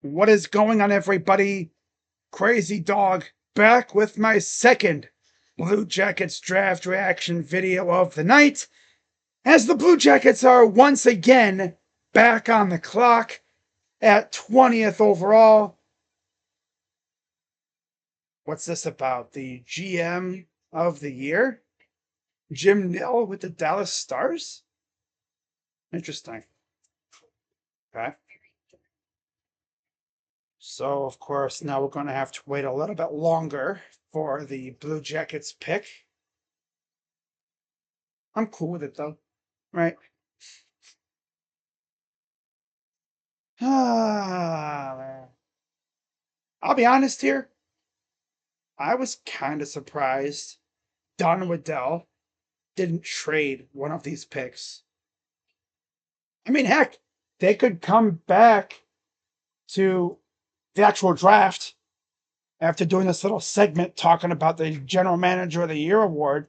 What is going on, everybody? Crazy Dog back with my second Blue Jackets draft reaction video of the night, as the Blue Jackets are once again back on the clock at 20th overall. What's this about? The GM of the year? Jim Nill with the Dallas Stars? Interesting. Okay. So, of course, now we're going to have to wait a little bit longer for the Blue Jackets pick. I'm cool with it, though. Right? Man. I'll be honest here. I was kind of surprised Don Waddell didn't trade one of these picks. I mean, heck, they could come back to the actual draft after doing this little segment talking about the General Manager of the Year award,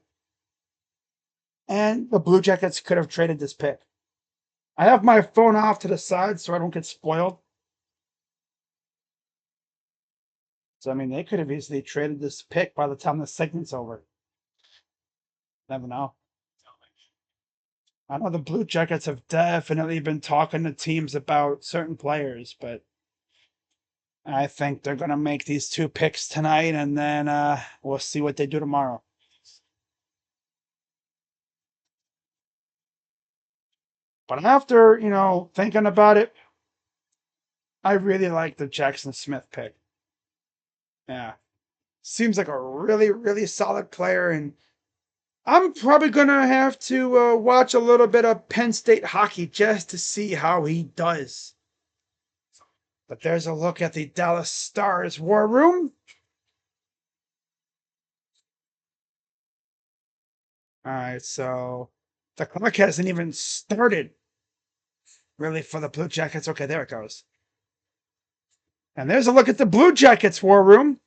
and the Blue Jackets could have traded this pick. I have my phone off to the side so I don't get spoiled. So, I mean, they could have easily traded this pick by the time the segment's over. Never know. I know the Blue Jackets have definitely been talking to teams about certain players, but I think they're going to make these two picks tonight, and then we'll see what they do tomorrow. But after, thinking about it, I really like the Jackson Smith pick. Yeah. Seems like a really, really solid player, and I'm probably going to have to watch a little bit of Penn State hockey just to see how he does. But there's a look at the Dallas Stars war room. All right, so the clock hasn't even started really for the Blue Jackets. Okay, there it goes. And there's a look at the Blue Jackets war room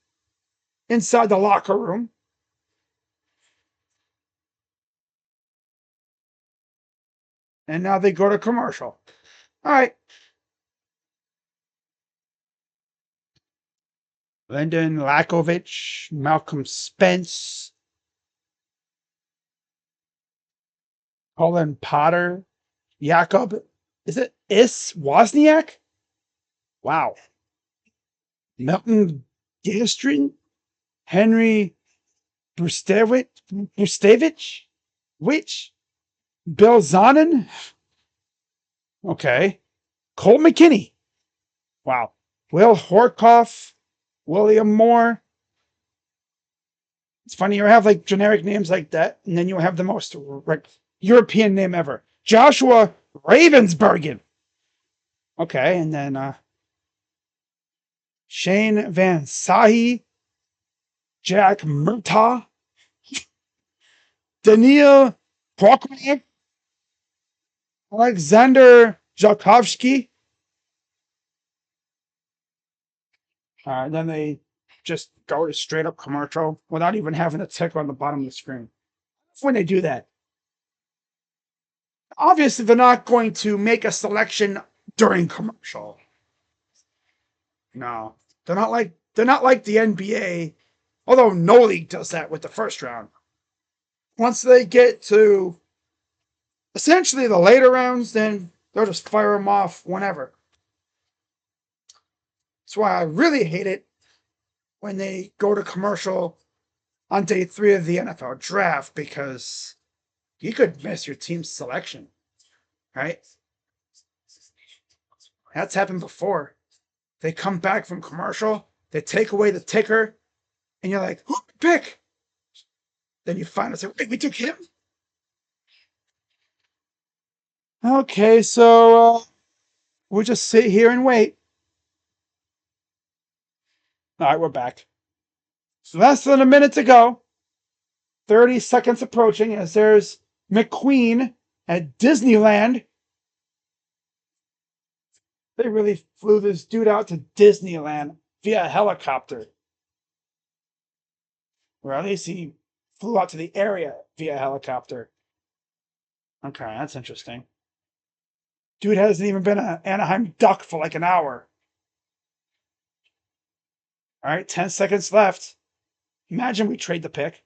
inside the locker room. And now they go to commercial. All right. Lyndon Lakovich, Malcolm Spence, Colin Potter, Jakob, is it Wozniak? Wow. Milton Gastrin, Henry Brustevich, which Bill Zonin. Okay. Cole McKinney. Wow. Will Horkoff, William Moore. It's funny, you have like generic names like that, and then you have the most European name ever. Joshua Ravensbergen. Okay, and then Shane Van Sahi, Jack Murtaugh, Daniil Prokofiev, Alexander Zhakovsky. Then they just go to straight up commercial without even having a ticker on the bottom of the screen. When they do that, obviously they're not going to make a selection during commercial. No, they're not like the NBA, although no league does that with the first round. Once they get to essentially the later rounds, then they'll just fire them off whenever. That's why I really hate it when they go to commercial on day 3 of the NFL draft, because you could miss your team's selection, right? That's happened before. They come back from commercial, they take away the ticker, and you're like, who pick? Then you find out, wait, we took him? Okay, so we'll just sit here and wait. All right, we're back. So less than a minute to go. 30 seconds approaching as there's McQueen at Disneyland. They really flew this dude out to Disneyland via helicopter. Or at least he flew out to the area via helicopter. Okay, that's interesting. Dude hasn't even been an Anaheim Duck for like an hour. All right, 10 seconds left. Imagine we trade the pick.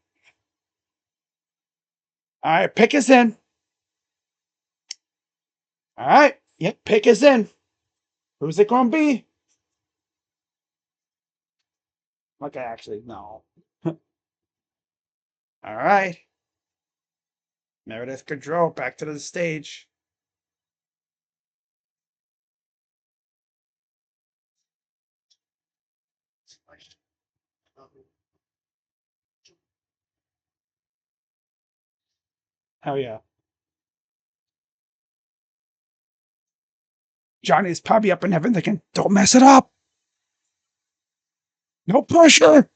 All right, pick is in. All right, yep, pick is in. Who's it going to be? Okay, actually, no. All right. Meredith Gaudreau back to the stage. Hell yeah. Johnny's probably up in heaven thinking, don't mess it up. No pressure.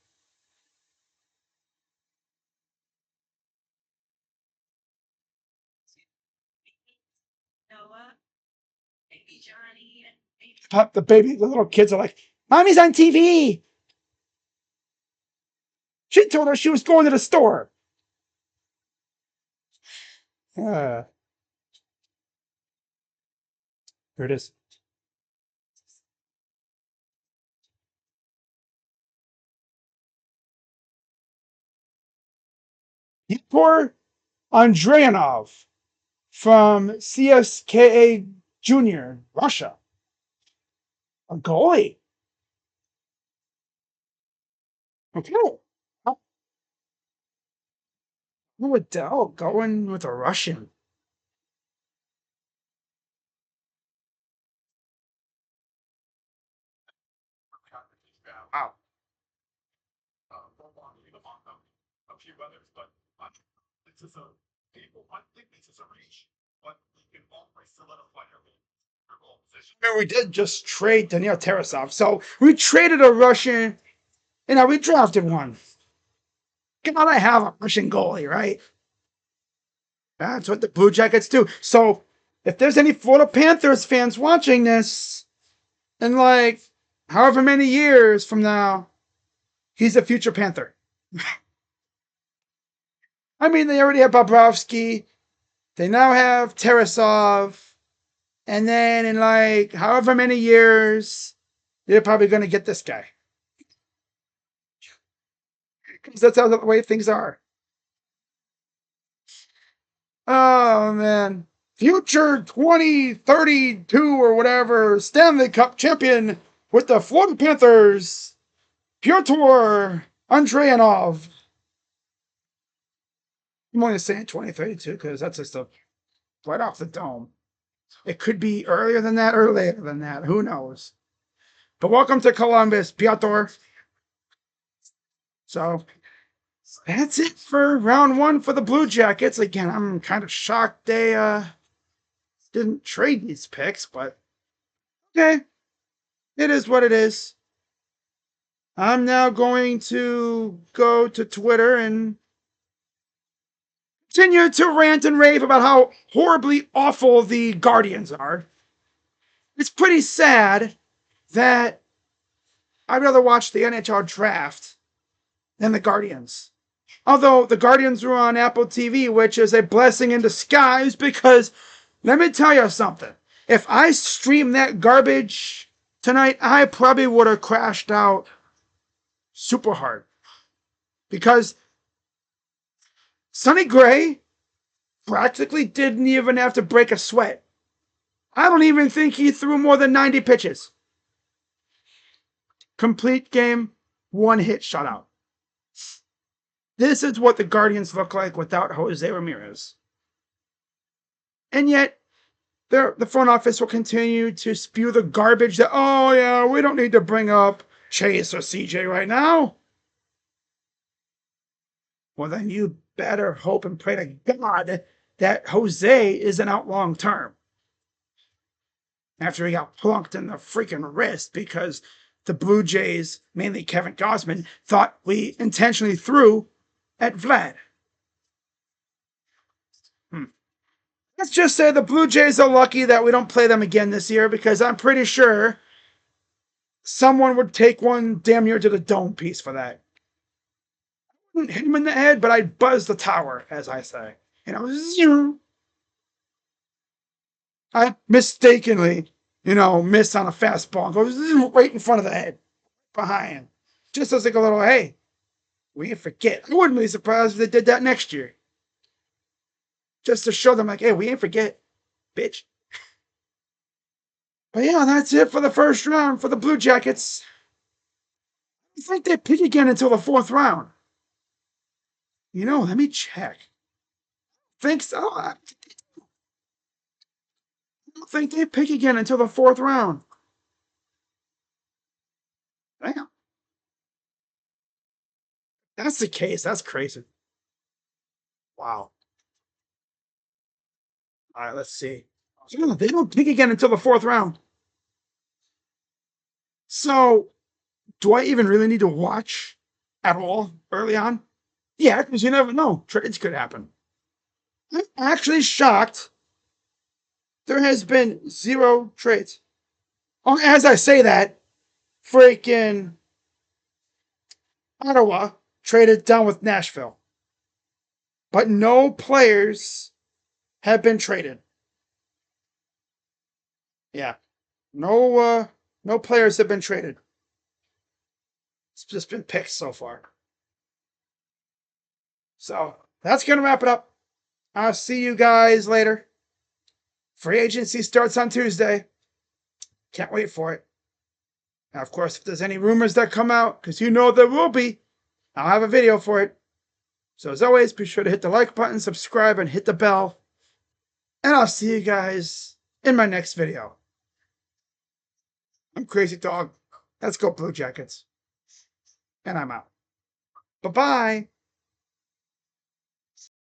The baby, the little kids are like, Mommy's on TV. She told her she was going to the store. Here it is. Pyotr Andreyanov from CSKA Junior, Russia. A goalie. Okay. Waddell going with a Russian. Wow. We did just trade Daniil Tarasov. So we traded a Russian, we drafted one. Gotta have a Russian goalie, right? That's what the Blue Jackets do. So if there's any Florida Panthers fans watching this, in like however many years from now, he's a future Panther. I mean, they already have Bobrovsky. They now have Tarasov. And then in like however many years, they're probably going to get this guy. Because that's how the way things are. Oh, man. Future 2032 or whatever Stanley Cup champion with the Florida Panthers, Pyotr Andreyanov. I'm only saying 2032 because that's just right off the dome. It could be earlier than that or later than that. Who knows? But welcome to Columbus, Pyotr. So that's it for round one for the Blue Jackets. Again, I'm kind of shocked they didn't trade these picks, but okay, it is what it is. I'm now going to go to Twitter and continue to rant and rave about how horribly awful the Guardians are. It's pretty sad that I'd rather watch the NHL draft than the Guardians. Although the Guardians were on Apple TV, which is a blessing in disguise because let me tell you something. If I streamed that garbage tonight, I probably would have crashed out super hard. Because Sonny Gray practically didn't even have to break a sweat. I don't even think he threw more than 90 pitches. Complete game, one hit shutout. This is what the Guardians look like without Jose Ramirez. And yet, the front office will continue to spew the garbage that, oh yeah, we don't need to bring up Chase or CJ right now. Well, then you better hope and pray to God that Jose isn't out long term. After he got plunked in the freaking wrist because the Blue Jays, mainly Kevin Gausman, thought we intentionally threw at Vlad. Let's just say the Blue Jays are lucky that we don't play them again this year because I'm pretty sure someone would take one damn near to the dome piece for that. I wouldn't hit him in the head, but I'd buzz the tower, as I say. Zero. I mistakenly, missed on a fastball. Goes right in front of the head, behind. Just as like a little, hey, we ain't forget. I wouldn't be surprised if they did that next year. Just to show them, like, hey, we ain't forget, bitch. But yeah, that's it for the first round for the Blue Jackets. I think they pick again until the fourth round. Let me check. Think so. I don't think they pick again until the fourth round. Damn. That's the case. That's crazy. Wow. All right, let's see. Yeah, they don't pick again until the fourth round. So, do I even really need to watch at all early on? Yeah, because you never know. Trades could happen. I'm actually shocked there has been zero trades. Oh, as I say that, freaking Ottawa traded down with Nashville, but no players have been traded. Yeah, no players have been traded. It's just been picked so far. So that's gonna wrap it up. I'll see you guys later. Free agency starts on Tuesday. Can't wait for it. Now, of course, if there's any rumors that come out, because there will be, I'll have a video for it. So as always, be sure to hit the like button, subscribe, and hit the bell. And I'll see you guys in my next video. I'm Crazy Dog. Let's go Blue Jackets. And I'm out. Bye-bye.